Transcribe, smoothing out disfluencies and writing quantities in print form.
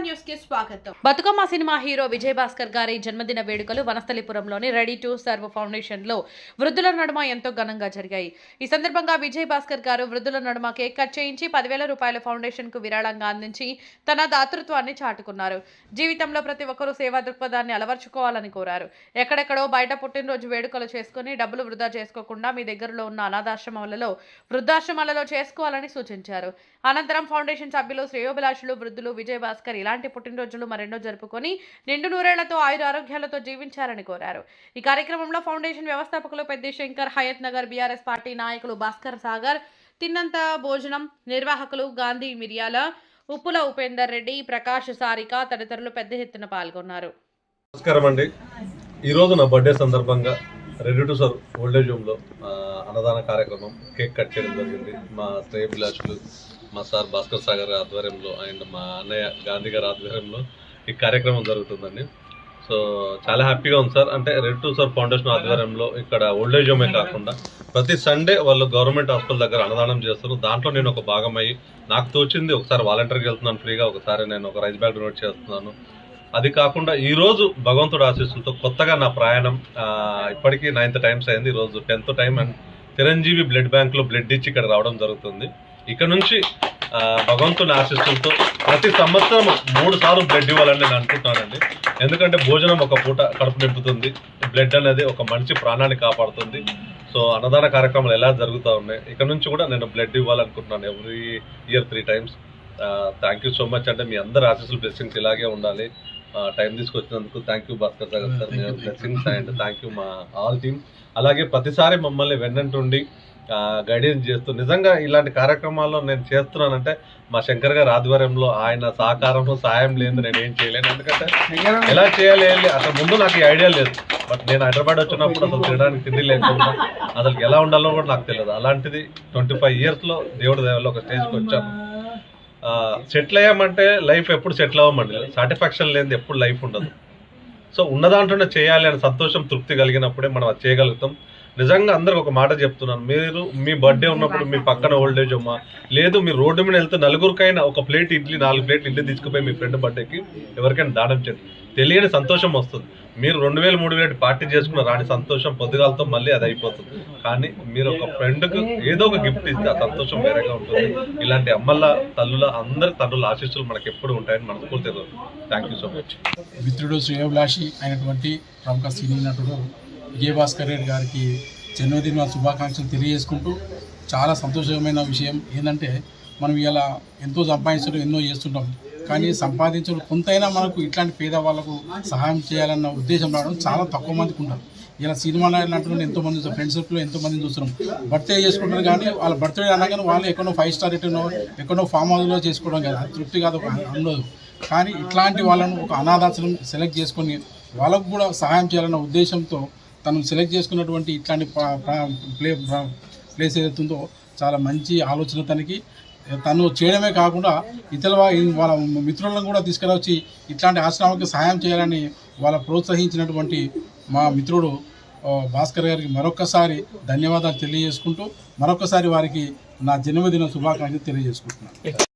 News కి స్వాగతం. Bathukamma cinema hero Vijay Bhaskar గారి జన్మదిన వేడుకలు వనస్థలిపురంలోని రెడీ టు సర్వ్ ఫౌండేషన్ లో వృద్ధుల నడుమ ఎంతో ఘనంగా జరిగాయి. ఈ సందర్భంగా విజయ్ భాస్కర్ గారు వృద్ధుల నడుమ కేక్ కట్ చేయించి 10,000 రూపాయల ఫౌండేషన్ కు విరాళంగా అందించి తన దాతృత్వాన్ని చాటుకున్నారు. జీవితంలో ప్రతి ఒక్కరూ సేవా దృక్పథాన్ని అలవర్చుకోవాలని కోరారు. ఎక్కడెక్కడో బయట పుట్టినరోజు వేడుకలు చేసుకుని డబ్బులు వృధా చేసుకోకుండా మీ దగ్గరలో ఉన్న అనాథాశ్రమాలలో వృద్ధాశ్రమాలలో చేసుకోవాలని సూచించారు. అనంతరం ఫౌండేషన్ సభ్యులు శ్రేయోభిలాషులు వృద్ధులు విజయ్ భాస్కర్ ఇలాంటి పుట్టినరోజులు మరెన్నో జరుపుకొని నిండు నూరేళ్లతో ఆయుర ఆరోగ్యాలతో జీవించాలని కోరారు. ఈ కార్యక్రమంలో ఫౌండేషన్ వ్యవస్థాపకులు పెద్ది శంకర్, హయత్ నగర్ బీఆర్ఎస్ పార్టీ నాయకులు భాస్కర్ సాగర్, తిన్నంత భోజనం నిర్వాహకులు గాంధీ మిర్యాల, ఉప్పుల ఉపేందర్ రెడ్డి, ప్రకాష్ సారిక తదితరులు పెద్ద ఎత్తున పాల్గొన్నారు. నమస్కారం అండి. ఈరోజు నా బర్త్డే సందర్భంగా రెడీ టు సర్వ్ ఓల్డేజ్ హోమ్లో అన్నదాన కార్యక్రమం కేక్ కట్ చేయడం జరిగింది. మా శ్రేయోభిలాషులు మా సార్ భాస్కర్ సాగర్ ఆధ్వర్యంలో అండ్ మా అన్నయ్య గాంధీ గారి ఆధ్వర్యంలో ఈ కార్యక్రమం జరుగుతుందండి. సో చాలా హ్యాపీగా ఉంది సార్. అంటే రెడీ టు సర్వ్ ఫౌండేషన్ ఆధ్వర్యంలో ఇక్కడ ఓల్డేజ్ హోమే కాకుండా ప్రతి సండే వాళ్ళు గవర్నమెంట్ హాస్పిటల్ దగ్గర అన్నదానం చేస్తారు. దాంట్లో నేను ఒక భాగం అయ్యి నాకు తోచింది ఒకసారి వాలంటీర్కి వెళ్తున్నాను ఫ్రీగా, ఒకసారి నేను ఒక రైస్ బ్యాగ్ డొనేట్ చేస్తున్నాను. అది కాకుండా ఈరోజు భగవంతుడు ఆశీస్సులతో కొత్తగా నా ప్రయాణం ఇప్పటికీ 9th టైమ్స్ అయింది. ఈరోజు 10th time and Chiranjeevi blood బ్యాంక్లో బ్లడ్ ఇచ్చి ఇక్కడ రావడం జరుగుతుంది. ఇక్కడ నుంచి భగవంతుని ఆశీస్సులతో ప్రతి సంవత్సరం 3 సార్లు బ్లడ్ ఇవ్వాలని నేను అనుకుంటున్నానండి. ఎందుకంటే భోజనం ఒక పూట కడుపు నింపుతుంది, బ్లడ్ అనేది ఒక మనిషి ప్రాణాన్ని కాపాడుతుంది. సో అన్నదాన కార్యక్రమాలు ఎలా జరుగుతూ ఉన్నాయి, ఇక్కడ నుంచి కూడా నేను బ్లడ్ ఇవ్వాలనుకుంటున్నాను every year 3 times. Thank you so much. అంటే మీ అందరి ఆశీస్సులు బ్లెస్సింగ్స్ ఇలాగే ఉండాలి. టైం తీసుకొచ్చినందుకు thank you Bhaskar Sagar sir, మీ బ్లెస్సింగ్స్ అండ్ థ్యాంక్ యూ మా ఆల్ టీమ్. అలాగే ప్రతిసారి మమ్మల్ని వెన్నంటుండి గైడెన్స్ చేస్తూ నిజంగా ఇలాంటి కార్యక్రమాల్లో నేను చేస్తున్నానంటే మా శంకర్ గారి ఆధ్వర్యంలో ఆయన సహకారం సాయం లేదు నేను ఏం చేయలేను. ఎందుకంటే ఎలా చేయాలి అసలు ముందు నాకు ఈ ఐడియా లేదు. బట్ నేను హైదరాబాద్ వచ్చినప్పుడు అసలు తినడానికి తిండి లేకుండా అసలు ఎలా ఉండాలో కూడా నాకు తెలియదు. అలాంటిది 25 yearsలో దేవుడి దయవల్ల ఒక స్టేజ్కి వచ్చాను. సెటిల్ అయ్యామంటే లైఫ్ ఎప్పుడు సెటిల్ అవ్వమండి. సాటిస్ఫాక్షన్ లేనిది ఎప్పుడు లైఫ్ ఉండదు. సో ఉన్న దాంట్లోనే చేయాలి అని సంతోషం తృప్తి కలిగినప్పుడే మనం అది చేయగలుగుతాం. నిజంగా అందరికి ఒక మాట చెప్తున్నాను, మీరు మీ బర్త్డే ఉన్నప్పుడు మీ పక్కన ఓల్డేజ్ అమ్మా లేదు మీరు రోడ్డు మీద వెళ్తే నలుగురికైనా ఒక ప్లేట్ ఇడ్లీ 4 ప్లేట్లు ఇడ్లీ తీసుకుపోయి మీ ఫ్రెండ్ బర్త్డేకి ఎవరికైనా దానం చేయండి. తెలియని సంతోషం వస్తుంది. మీరు 2000 3000 పార్టీ చేసుకున్న రాని సంతోషం పొద్దుగాలతో మళ్ళీ అది అయిపోతుంది. కానీ మీరు ఒక ఫ్రెండ్కు ఏదో ఒక గిఫ్ట్ ఇస్తే ఆ సంతోషం వేరేగా ఉంటుంది. ఇలాంటి అమ్మల తల్లుల అందరి తల్లుల ఆశీస్సులు మనకు ఎప్పుడు ఉంటాయని మనస్ఫూర్తిగా. Thank you so much. మిత్రుడు శ్రేయోభిలాషి అయినటువంటి ప్రముఖ సినీ నటుడు విజయ్ భాస్కర్ రెడ్డి గారికి జన్మదిన శుభాకాంక్షలు తెలియజేసుకుంటూ చాలా సంతోషమైన విషయం ఏంటంటే మనం ఇలా ఎంతో సంపాదించడం ఎన్నో చేస్తుంటాం, కానీ సంపాదించడం కొంతైనా మనకు ఇట్లాంటి పేదవాళ్ళకు సహాయం చేయాలన్న ఉద్దేశం రావడం చాలా తక్కువ మందికి ఉంటారు. ఇలా సినిమాలో నటులు ఎంతోమంది ఫ్రెండ్ సర్కిల్లో ఎంతోమంది చూస్తున్నాం. బర్త్డే చేసుకుంటారు కానీ వాళ్ళ బర్త్డే అనగానే వాళ్ళు ఎక్కడో 5 star రిటర్న్ ఎక్కడో ఫామ్ హౌస్లో చేసుకోవడం కదా, అది తృప్తి కాదు, ఉండదు. కానీ ఇట్లాంటి వాళ్ళను ఒక అనాథాశ్రమం సెలెక్ట్ చేసుకొని వాళ్ళకు కూడా సహాయం చేయాలన్న ఉద్దేశంతో తను సెలెక్ట్ చేసుకున్నటువంటి ఇట్లాంటి ప్లేస్ ఏదైతుందో చాలా మంచి ఆలోచన తనకి. తను చేయడమే కాకుండా ఇతర వాళ్ళ మిత్రులను కూడా తీసుకురొచ్చి ఇట్లాంటి ఆశ్రమానికి సహాయం చేయాలని వాళ్ళ ప్రోత్సహించినటువంటి మా మిత్రుడు భాస్కర్ గారికి మరొకసారి ధన్యవాదాలు తెలియజేసుకుంటూ మరొకసారి వారికి నా జన్మదిన శుభాకాంక్షలు తెలియజేసుకుంటున్నాను.